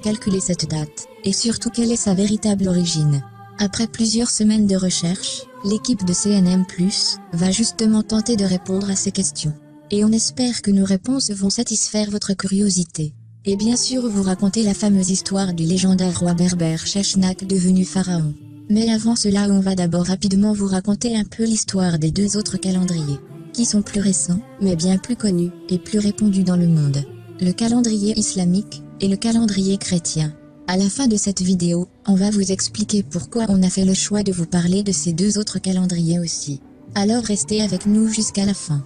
calculer cette date, et surtout quelle est sa véritable origine. Après plusieurs semaines de recherche, l'équipe de CNM+, va justement tenter de répondre à ces questions. Et on espère que nos réponses vont satisfaire votre curiosité. Et bien sûr vous raconter la fameuse histoire du légendaire roi berbère Sheshnak devenu pharaon. Mais avant cela on va d'abord rapidement vous raconter un peu l'histoire des deux autres calendriers, qui sont plus récents, mais bien plus connus, et plus répandus dans le monde. Le calendrier islamique, et le calendrier chrétien. À la fin de cette vidéo, on va vous expliquer pourquoi on a fait le choix de vous parler de ces deux autres calendriers aussi. Alors restez avec nous jusqu'à la fin.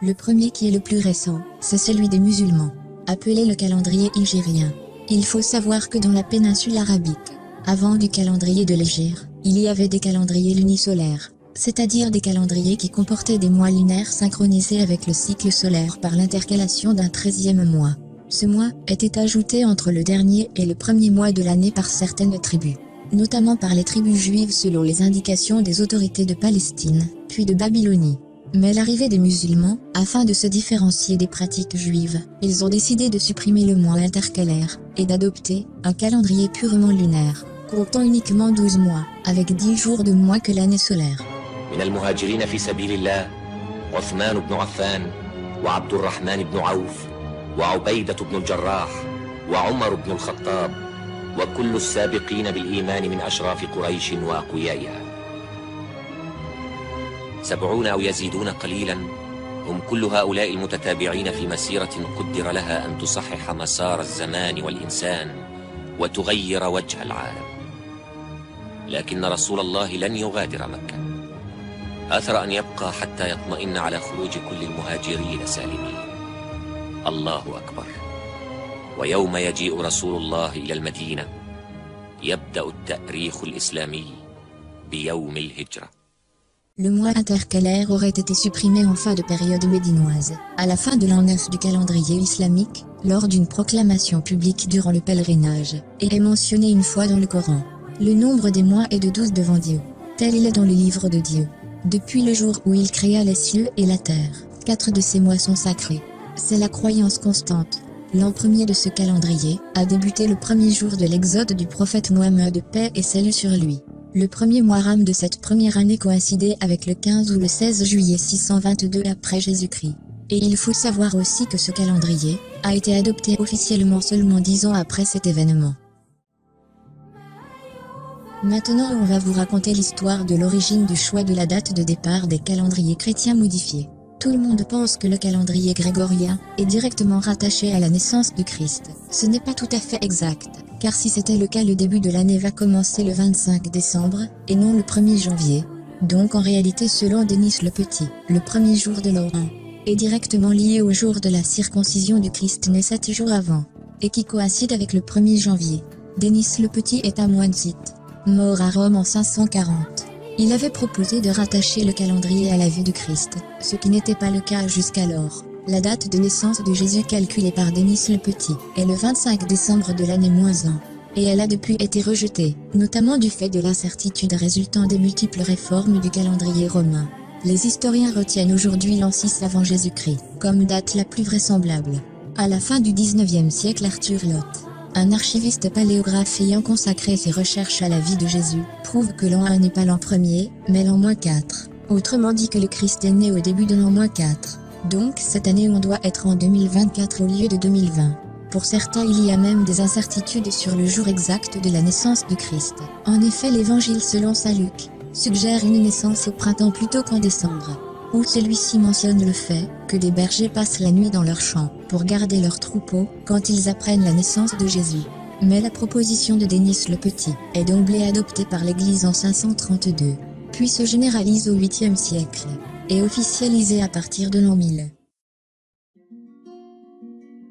Le premier qui est le plus récent, c'est celui des musulmans, appelé le calendrier hégirien. Il faut savoir que dans la péninsule arabique, avant du calendrier de l'Hégire, il y avait des calendriers lunisolaires, c'est-à-dire des calendriers qui comportaient des mois lunaires synchronisés avec le cycle solaire par l'intercalation d'un 13e mois. Ce mois était ajouté entre le dernier et le premier mois de l'année par certaines tribus, notamment par les tribus juives selon les indications des autorités de Palestine, puis de Babylonie. Mais l'arrivée des musulmans, afin de se différencier des pratiques juives, ils ont décidé de supprimer le mois intercalaire, et d'adopter un calendrier purement lunaire, comptant uniquement 12 mois, avec 10 jours de moins que l'année solaire. من المهاجرين في سبيل الله عثمان بن عفان وعبد الرحمن بن عوف وعبيدة بن الجراح وعمر بن الخطاب وكل السابقين بالإيمان من أشراف قريش وأقويائها 70 أو يزيدون قليلا هم كل هؤلاء المتتابعين في مسيرة قدر لها أن تصحح مسار الزمان والإنسان وتغير وجه العالم. لكن رسول الله لن يغادر مكة. آثر أن يبقى حتى يطمئن على خروج كل المهاجرين سالمين. الله أكبر. ويوم يجيء رسول الله إلى المدينة يبدأ التأريخ الإسلامي بيوم الهجرة. Le mois intercalaire aurait été supprimé en fin de période médinoise, à la fin de l'an 9 du calendrier islamique, lors d'une proclamation publique durant le pèlerinage, et est mentionné une fois dans le Coran. Le nombre des mois est de 12 devant Dieu, tel il est dans le livre de Dieu. Depuis le jour où il créa les cieux et la terre, 4 de ces mois sont sacrés. C'est la croyance constante. L'an premier de ce calendrier a débuté le premier jour de l'exode du prophète Mohammed, paix et salut sur lui. Le premier Muharram de cette première année coïncidait avec le 15 ou le 16 juillet 622 après Jésus-Christ. Et il faut savoir aussi que ce calendrier a été adopté officiellement seulement 10 ans après cet événement. Maintenant on va vous raconter l'histoire de l'origine du choix de la date de départ des calendriers chrétiens modifiés. Tout le monde pense que le calendrier grégorien est directement rattaché à la naissance du Christ. Ce n'est pas tout à fait exact, car si c'était le cas le début de l'année va commencer le 25 décembre, et non le 1er janvier. Donc en réalité selon Denis le Petit, le premier jour de l'an 1 est directement lié au jour de la circoncision du Christ né 7 jours avant, et qui coïncide avec le 1er janvier. Denis le Petit est un moine scythe, mort à Rome en 540. Il avait proposé de rattacher le calendrier à la vie du Christ, ce qui n'était pas le cas jusqu'alors. La date de naissance de Jésus calculée par Denis le Petit est le 25 décembre de l'année -1, et elle a depuis été rejetée, notamment du fait de l'incertitude résultant des multiples réformes du calendrier romain. Les historiens retiennent aujourd'hui l'an 6 avant Jésus-Christ, comme date la plus vraisemblable. À la fin du 19e siècle, Arthur Lotte, un archiviste paléographe ayant consacré ses recherches à la vie de Jésus, prouve que l'an 1 n'est pas l'an premier, mais l'an -4. Autrement dit que le Christ est né au début de l'an -4. Donc cette année on doit être en 2024 au lieu de 2020. Pour certains il y a même des incertitudes sur le jour exact de la naissance du Christ. En effet l'évangile selon saint Luc suggère une naissance au printemps plutôt qu'en décembre, où celui-ci mentionne le fait que des bergers passent la nuit dans leurs champs pour garder leurs troupeaux quand ils apprennent la naissance de Jésus. Mais la proposition de Denis le Petit est d'emblée adoptée par l'Église en 532, puis se généralise au 8e siècle, et officialisée à partir de l'an 1000.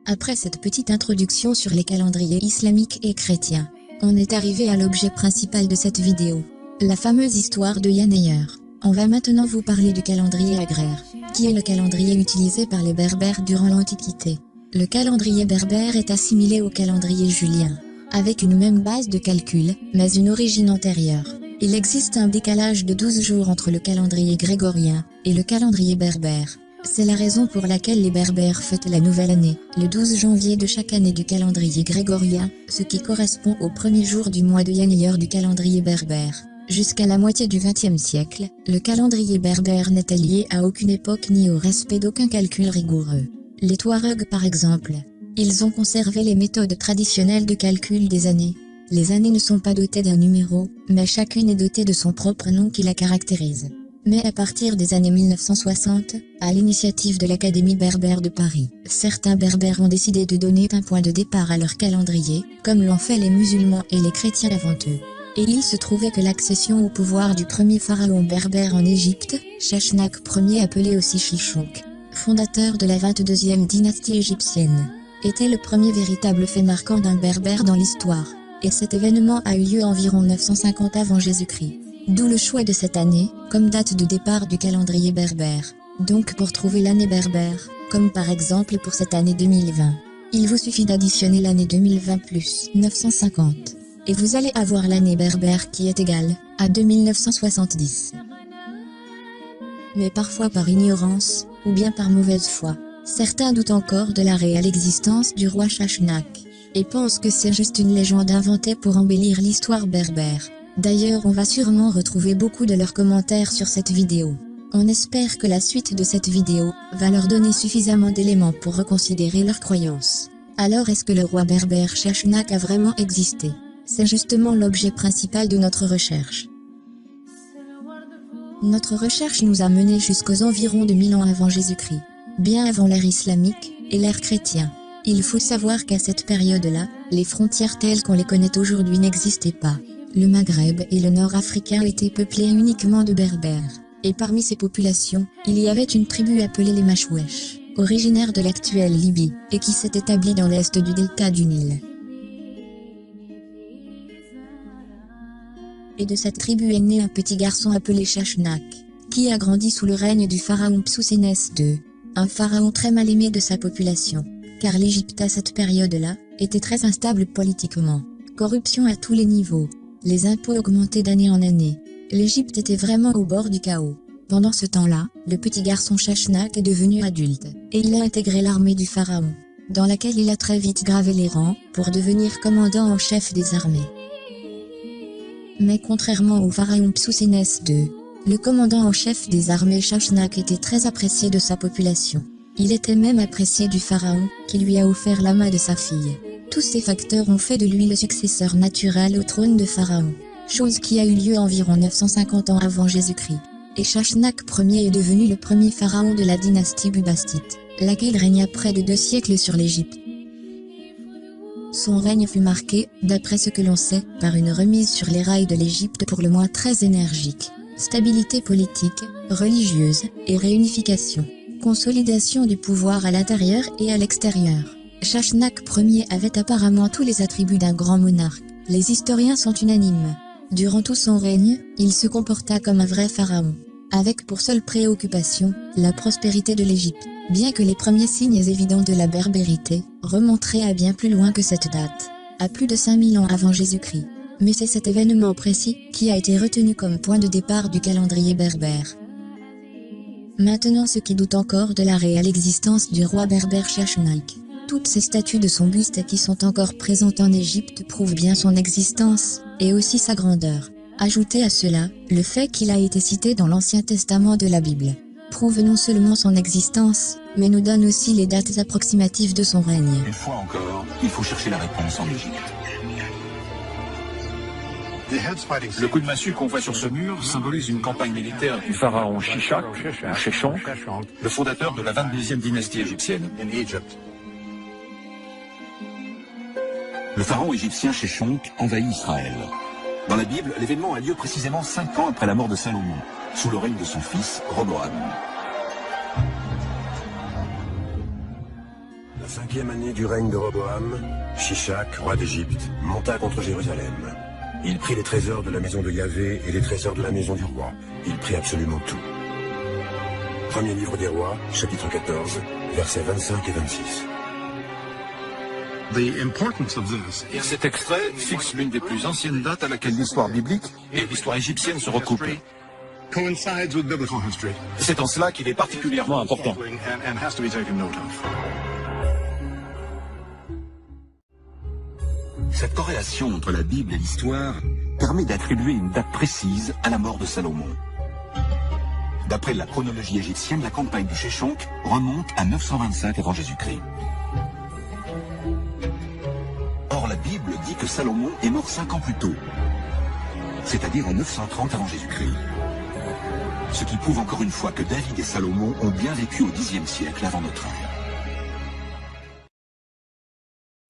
Après cette petite introduction sur les calendriers islamiques et chrétiens, on est arrivé à l'objet principal de cette vidéo, la fameuse histoire de Yanneyer. On va maintenant vous parler du calendrier agraire, qui est le calendrier utilisé par les Berbères durant l'Antiquité. Le calendrier berbère est assimilé au calendrier julien, avec une même base de calcul, mais une origine antérieure. Il existe un décalage de 12 jours entre le calendrier grégorien et le calendrier berbère. C'est la raison pour laquelle les Berbères fêtent la nouvelle année, le 12 janvier de chaque année du calendrier grégorien, ce qui correspond au premier jour du mois de Yaniyar du calendrier berbère. Jusqu'à la moitié du XXe siècle, le calendrier berbère n'était lié à aucune époque ni au respect d'aucun calcul rigoureux. Les Touaregs par exemple, ils ont conservé les méthodes traditionnelles de calcul des années. Les années ne sont pas dotées d'un numéro, mais chacune est dotée de son propre nom qui la caractérise. Mais à partir des années 1960, à l'initiative de l'Académie berbère de Paris, certains berbères ont décidé de donner un point de départ à leur calendrier, comme l'ont fait les musulmans et les chrétiens avant eux. Et il se trouvait que l'accession au pouvoir du premier pharaon berbère en Égypte, Sheshnak Ier appelé aussi Shishonk, fondateur de la 22e dynastie égyptienne, était le premier véritable fait marquant d'un berbère dans l'histoire, et cet événement a eu lieu environ 950 avant Jésus-Christ. D'où le choix de cette année, comme date de départ du calendrier berbère. Donc pour trouver l'année berbère, comme par exemple pour cette année 2020, il vous suffit d'additionner l'année 2020 plus 950. Et vous allez avoir l'année berbère qui est égale à 2970. Mais parfois par ignorance, ou bien par mauvaise foi, certains doutent encore de la réelle existence du roi Sheshnak, et pensent que c'est juste une légende inventée pour embellir l'histoire berbère. D'ailleurs on va sûrement retrouver beaucoup de leurs commentaires sur cette vidéo. On espère que la suite de cette vidéo va leur donner suffisamment d'éléments pour reconsidérer leurs croyances. Alors est-ce que le roi berbère Sheshnak a vraiment existé ? C'est justement l'objet principal de notre recherche. Notre recherche nous a menés jusqu'aux environs de 1000 ans avant Jésus-Christ, bien avant l'ère islamique et l'ère chrétienne. Il faut savoir qu'à cette période-là, les frontières telles qu'on les connaît aujourd'hui n'existaient pas. Le Maghreb et le nord africain étaient peuplés uniquement de berbères, et parmi ces populations, il y avait une tribu appelée les Machouesh, originaire de l'actuelle Libye, et qui s'est établie dans l'est du delta du Nil. Et de cette tribu est né un petit garçon appelé Sheshnak, qui a grandi sous le règne du pharaon Psousénès II, un pharaon très mal aimé de sa population, car l'Égypte à cette période-là, était très instable politiquement. Corruption à tous les niveaux, les impôts augmentaient d'année en année, l'Égypte était vraiment au bord du chaos. Pendant ce temps-là, le petit garçon Sheshnak est devenu adulte, et il a intégré l'armée du pharaon, dans laquelle il a très vite gravé les rangs, pour devenir commandant en chef des armées. Mais contrairement au pharaon Psousénès II, le commandant en chef des armées Sheshnak était très apprécié de sa population. Il était même apprécié du pharaon, qui lui a offert la main de sa fille. Tous ces facteurs ont fait de lui le successeur naturel au trône de pharaon, chose qui a eu lieu environ 950 ans avant Jésus-Christ. Et Sheshnak Ier est devenu le premier pharaon de la dynastie Bubastite, laquelle régna près de 2 siècles sur l'Égypte. Son règne fut marqué, d'après ce que l'on sait, par une remise sur les rails de l'Égypte pour le moins très énergique, stabilité politique, religieuse, et réunification, consolidation du pouvoir à l'intérieur et à l'extérieur. Sheshnak Ier avait apparemment tous les attributs d'un grand monarque, les historiens sont unanimes. Durant tout son règne, il se comporta comme un vrai pharaon, avec pour seule préoccupation, la prospérité de l'Égypte, bien que les premiers signes évidents de la berbérité remonteraient à bien plus loin que cette date, à plus de 5000 ans avant Jésus-Christ. Mais c'est cet événement précis qui a été retenu comme point de départ du calendrier berbère. Maintenant ceux qui doutent encore de la réelle existence du roi berbère Sheshnak, toutes ces statues de son buste qui sont encore présentes en Égypte prouvent bien son existence, et aussi sa grandeur. Ajoutez à cela, le fait qu'il a été cité dans l'Ancien Testament de la Bible, prouve non seulement son existence, mais nous donne aussi les dates approximatives de son règne. Une fois encore, il faut chercher la réponse en Égypte. Le coup de massue qu'on voit sur ce mur symbolise une campagne militaire du pharaon Shishak, ou Sheshonk, le fondateur de la 22e dynastie égyptienne. Le pharaon égyptien Sheshonk envahit Israël. Dans la Bible, l'événement a lieu précisément 5 ans après la mort de Salomon, sous le règne de son fils Roboam. La 5e année du règne de Roboam, Shishak, roi d'Égypte, monta contre Jérusalem. Il prit les trésors de la maison de Yahvé et les trésors de la maison du roi. Il prit absolument tout. Premier livre des rois, chapitre 14, versets 25 et 26. Et cet extrait fixe l'une des plus anciennes dates à laquelle l'histoire biblique et l'histoire égyptienne se recoupent. coincides with biblical history. C'est en cela qu'il est particulièrement important. And has to be taken note of. Cette corrélation entre la Bible et l'histoire permet d'attribuer une date précise à la mort de Salomon. D'après la chronologie égyptienne, la campagne du Sheshonq remonte à 925 avant Jésus-Christ. Or, la Bible dit que Salomon est mort 5 ans plus tôt, c'est-à-dire en 930 avant Jésus-Christ. Ce qui prouve encore une fois que David et Salomon ont bien vécu au Xe siècle avant notre ère.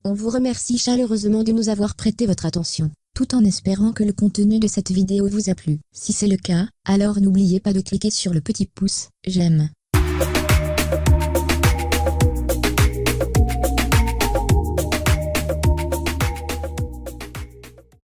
On vous remercie chaleureusement de nous avoir prêté votre attention, tout en espérant que le contenu de cette vidéo vous a plu. Si c'est le cas, alors n'oubliez pas de cliquer sur le petit pouce « J'aime »